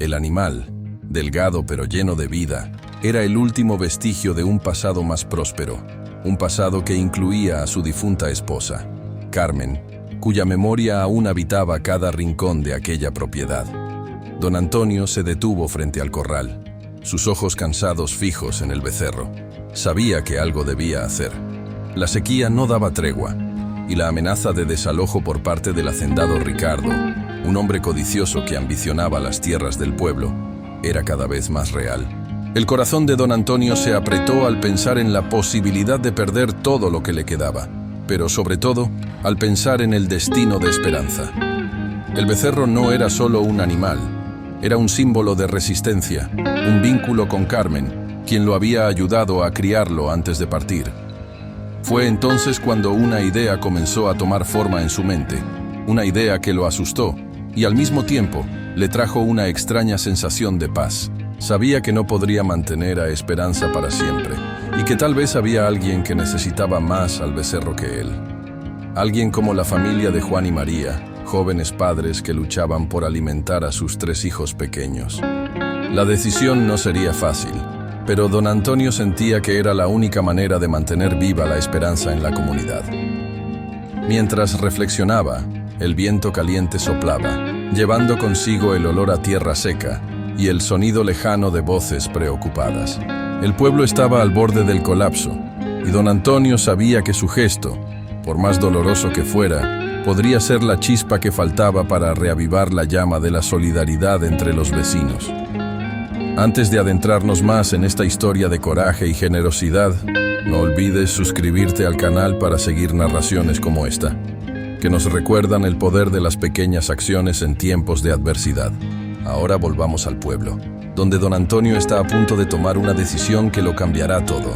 El animal, delgado pero lleno de vida, era el último vestigio de un pasado más próspero, un pasado que incluía a su difunta esposa, Carmen, cuya memoria aún habitaba cada rincón de aquella propiedad. Don Antonio se detuvo frente al corral, sus ojos cansados fijos en el becerro. Sabía que algo debía hacer. La sequía no daba tregua, y la amenaza de desalojo por parte del hacendado Ricardo, un hombre codicioso que ambicionaba las tierras del pueblo, era cada vez más real. El corazón de don Antonio se apretó al pensar en la posibilidad de perder todo lo que le quedaba, pero sobre todo al pensar en el destino de Esperanza. El becerro no era solo un animal, era un símbolo de resistencia, un vínculo con Carmen, quien lo había ayudado a criarlo antes de partir. Fue entonces cuando una idea comenzó a tomar forma en su mente, una idea que lo asustó y al mismo tiempo le trajo una extraña sensación de paz. Sabía que no podría mantener a Esperanza para siempre y que tal vez había alguien que necesitaba más al becerro que él. Alguien como la familia de Juan y María, jóvenes padres que luchaban por alimentar a sus 3 hijos pequeños. La decisión no sería fácil, pero don Antonio sentía que era la única manera de mantener viva la esperanza en la comunidad. Mientras reflexionaba, el viento caliente soplaba, llevando consigo el olor a tierra seca y el sonido lejano de voces preocupadas. El pueblo estaba al borde del colapso, y don Antonio sabía que su gesto, por más doloroso que fuera, podría ser la chispa que faltaba para reavivar la llama de la solidaridad entre los vecinos. Antes de adentrarnos más en esta historia de coraje y generosidad, no olvides suscribirte al canal para seguir narraciones como esta, que nos recuerdan el poder de las pequeñas acciones en tiempos de adversidad. Ahora volvamos al pueblo, donde don Antonio está a punto de tomar una decisión que lo cambiará todo.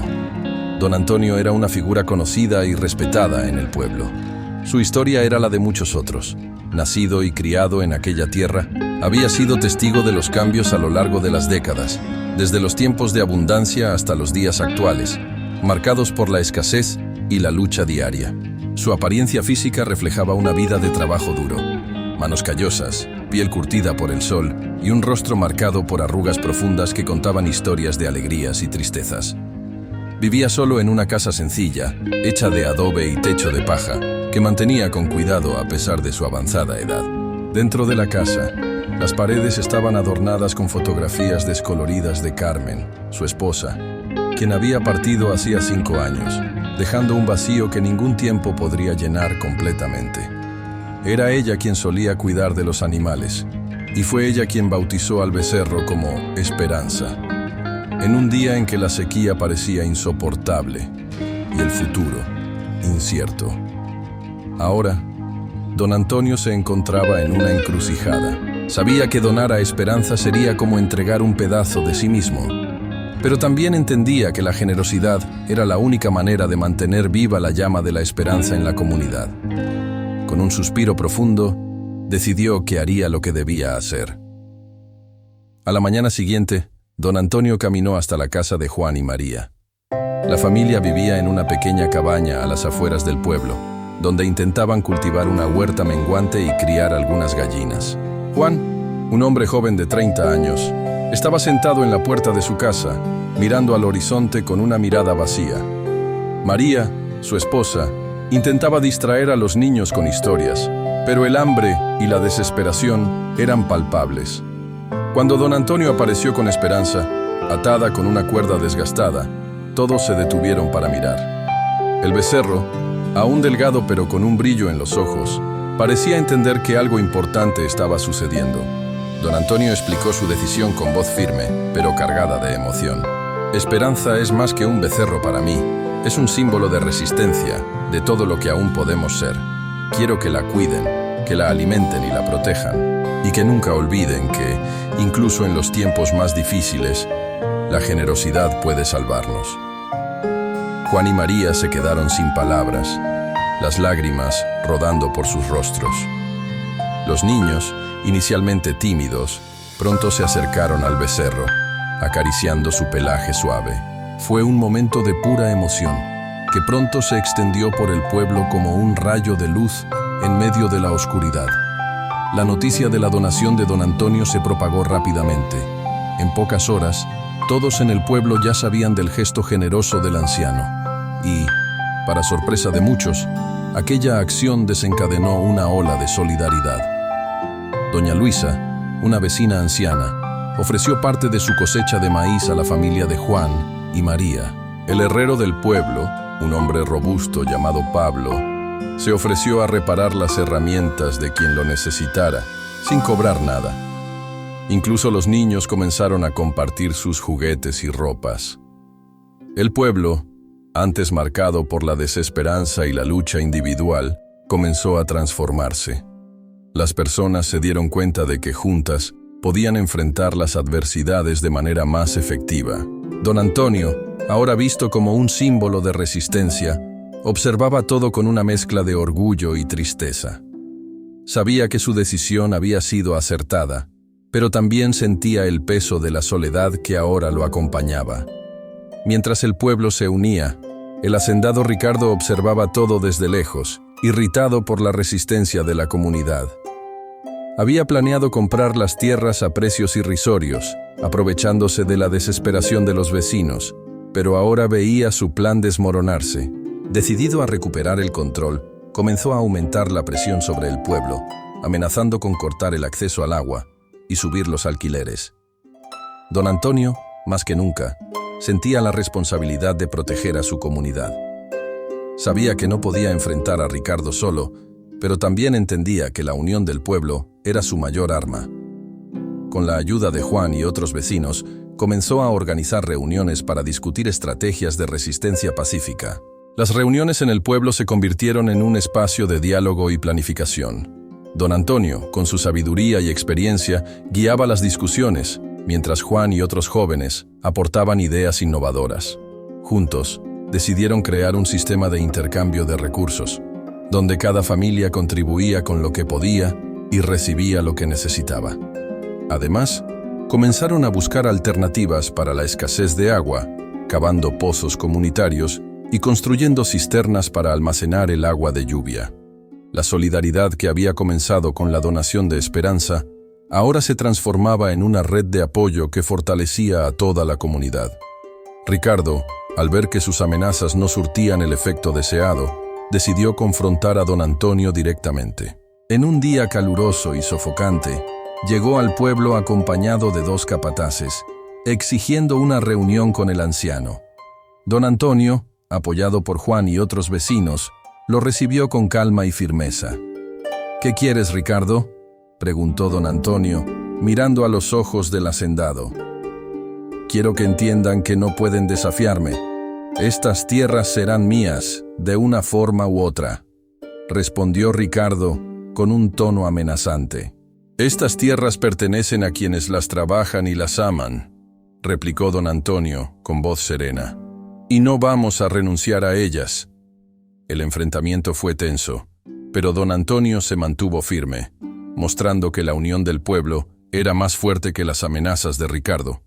Don Antonio era una figura conocida y respetada en el pueblo. Su historia era la de muchos otros. Nacido y criado en aquella tierra, había sido testigo de los cambios a lo largo de las décadas, desde los tiempos de abundancia hasta los días actuales, marcados por la escasez y la lucha diaria. Su apariencia física reflejaba una vida de trabajo duro, manos callosas, piel curtida por el sol y un rostro marcado por arrugas profundas que contaban historias de alegrías y tristezas. Vivía solo en una casa sencilla, hecha de adobe y techo de paja, que mantenía con cuidado a pesar de su avanzada edad. Dentro de la casa, las paredes estaban adornadas con fotografías descoloridas de Carmen, su esposa, quien había partido hacía 5 años, dejando un vacío que ningún tiempo podría llenar completamente. Era ella quien solía cuidar de los animales, y fue ella quien bautizó al becerro como Esperanza, en un día en que la sequía parecía insoportable y el futuro incierto. Ahora, don Antonio se encontraba en una encrucijada. Sabía que donar a Esperanza sería como entregar un pedazo de sí mismo, pero también entendía que la generosidad era la única manera de mantener viva la llama de la esperanza en la comunidad. Con un suspiro profundo, decidió que haría lo que debía hacer. A la mañana siguiente, don Antonio caminó hasta la casa de Juan y María. La familia vivía en una pequeña cabaña a las afueras del pueblo, donde intentaban cultivar una huerta menguante y criar algunas gallinas. Juan, un hombre joven de 30 años, estaba sentado en la puerta de su casa, mirando al horizonte con una mirada vacía. María, su esposa, intentaba distraer a los niños con historias, pero el hambre y la desesperación eran palpables. Cuando don Antonio apareció con Esperanza, atada con una cuerda desgastada, todos se detuvieron para mirar. El becerro, aún delgado pero con un brillo en los ojos, parecía entender que algo importante estaba sucediendo. Don Antonio explicó su decisión con voz firme, pero cargada de emoción. Esperanza es más que un becerro para mí. Es un símbolo de resistencia, de todo lo que aún podemos ser. Quiero que la cuiden, que la alimenten y la protejan, y que nunca olviden que, incluso en los tiempos más difíciles, la generosidad puede salvarnos. Juan y María se quedaron sin palabras, las lágrimas rodando por sus rostros. Los niños, inicialmente tímidos, pronto se acercaron al becerro, acariciando su pelaje suave. Fue un momento de pura emoción, que pronto se extendió por el pueblo como un rayo de luz en medio de la oscuridad. La noticia de la donación de don Antonio se propagó rápidamente. En pocas horas, todos en el pueblo ya sabían del gesto generoso del anciano. Y, para sorpresa de muchos, aquella acción desencadenó una ola de solidaridad. Doña Luisa, una vecina anciana, ofreció parte de su cosecha de maíz a la familia de Juan y María. El herrero del pueblo, un hombre robusto llamado Pablo, se ofreció a reparar las herramientas de quien lo necesitara, sin cobrar nada. Incluso los niños comenzaron a compartir sus juguetes y ropas. El pueblo, antes marcado por la desesperanza y la lucha individual, comenzó a transformarse. Las personas se dieron cuenta de que juntas podían enfrentar las adversidades de manera más efectiva. Don Antonio, ahora visto como un símbolo de resistencia, observaba todo con una mezcla de orgullo y tristeza. Sabía que su decisión había sido acertada, pero también sentía el peso de la soledad que ahora lo acompañaba. Mientras el pueblo se unía, el hacendado Ricardo observaba todo desde lejos, irritado por la resistencia de la comunidad. Había planeado comprar las tierras a precios irrisorios, aprovechándose de la desesperación de los vecinos, pero ahora veía su plan desmoronarse. Decidido a recuperar el control, comenzó a aumentar la presión sobre el pueblo, amenazando con cortar el acceso al agua y subir los alquileres. Don Antonio, más que nunca, sentía la responsabilidad de proteger a su comunidad. Sabía que no podía enfrentar a Ricardo solo, pero también entendía que la unión del pueblo era su mayor arma. Con la ayuda de Juan y otros vecinos, comenzó a organizar reuniones para discutir estrategias de resistencia pacífica. Las reuniones en el pueblo se convirtieron en un espacio de diálogo y planificación. Don Antonio, con su sabiduría y experiencia, guiaba las discusiones, mientras Juan y otros jóvenes aportaban ideas innovadoras. Juntos, decidieron crear un sistema de intercambio de recursos, donde cada familia contribuía con lo que podía y recibía lo que necesitaba. Además, comenzaron a buscar alternativas para la escasez de agua, cavando pozos comunitarios y construyendo cisternas para almacenar el agua de lluvia. La solidaridad que había comenzado con la donación de esperanza, ahora se transformaba en una red de apoyo que fortalecía a toda la comunidad. Ricardo, al ver que sus amenazas no surtían el efecto deseado, decidió confrontar a don Antonio directamente. En un día caluroso y sofocante, llegó al pueblo acompañado de 2 capataces, exigiendo una reunión con el anciano. Don Antonio, apoyado por Juan y otros vecinos, lo recibió con calma y firmeza. «¿Qué quieres, Ricardo?», preguntó don Antonio, mirando a los ojos del hacendado. «Quiero que entiendan que no pueden desafiarme. Estas tierras serán mías, de una forma u otra», respondió Ricardo con un tono amenazante. «Estas tierras pertenecen a quienes las trabajan y las aman», replicó don Antonio con voz serena. «Y no vamos a renunciar a ellas». El enfrentamiento fue tenso, pero don Antonio se mantuvo firme, mostrando que la unión del pueblo era más fuerte que las amenazas de Ricardo.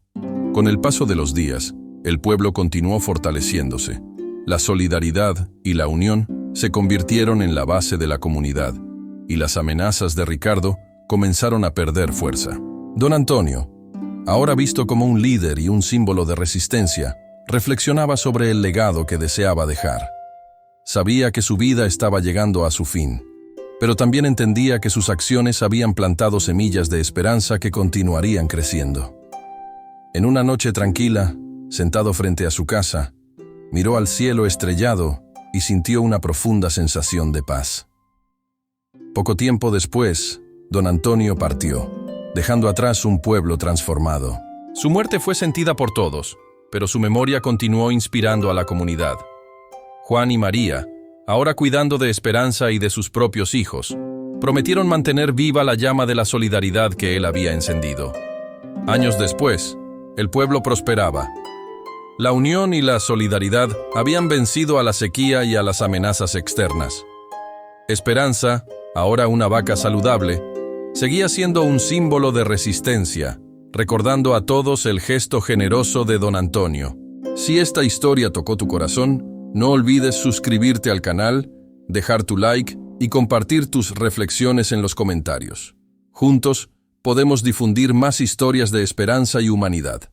Con el paso de los días, el pueblo continuó fortaleciéndose. La solidaridad y la unión se convirtieron en la base de la comunidad, y las amenazas de Ricardo comenzaron a perder fuerza. Don Antonio, ahora visto como un líder y un símbolo de resistencia, reflexionaba sobre el legado que deseaba dejar. Sabía que su vida estaba llegando a su fin, pero también entendía que sus acciones habían plantado semillas de esperanza que continuarían creciendo. En una noche tranquila, sentado frente a su casa, miró al cielo estrellado y sintió una profunda sensación de paz. Poco tiempo después, don Antonio partió, dejando atrás un pueblo transformado. Su muerte fue sentida por todos, pero su memoria continuó inspirando a la comunidad. Juan y María, ahora cuidando de Esperanza y de sus propios hijos, prometieron mantener viva la llama de la solidaridad que él había encendido. Años después, el pueblo prosperaba. La unión y la solidaridad habían vencido a la sequía y a las amenazas externas. Esperanza, ahora una vaca saludable, seguía siendo un símbolo de resistencia, recordando a todos el gesto generoso de don Antonio. Si esta historia tocó tu corazón, no olvides suscribirte al canal, dejar tu like y compartir tus reflexiones en los comentarios. Juntos, podemos difundir más historias de esperanza y humanidad.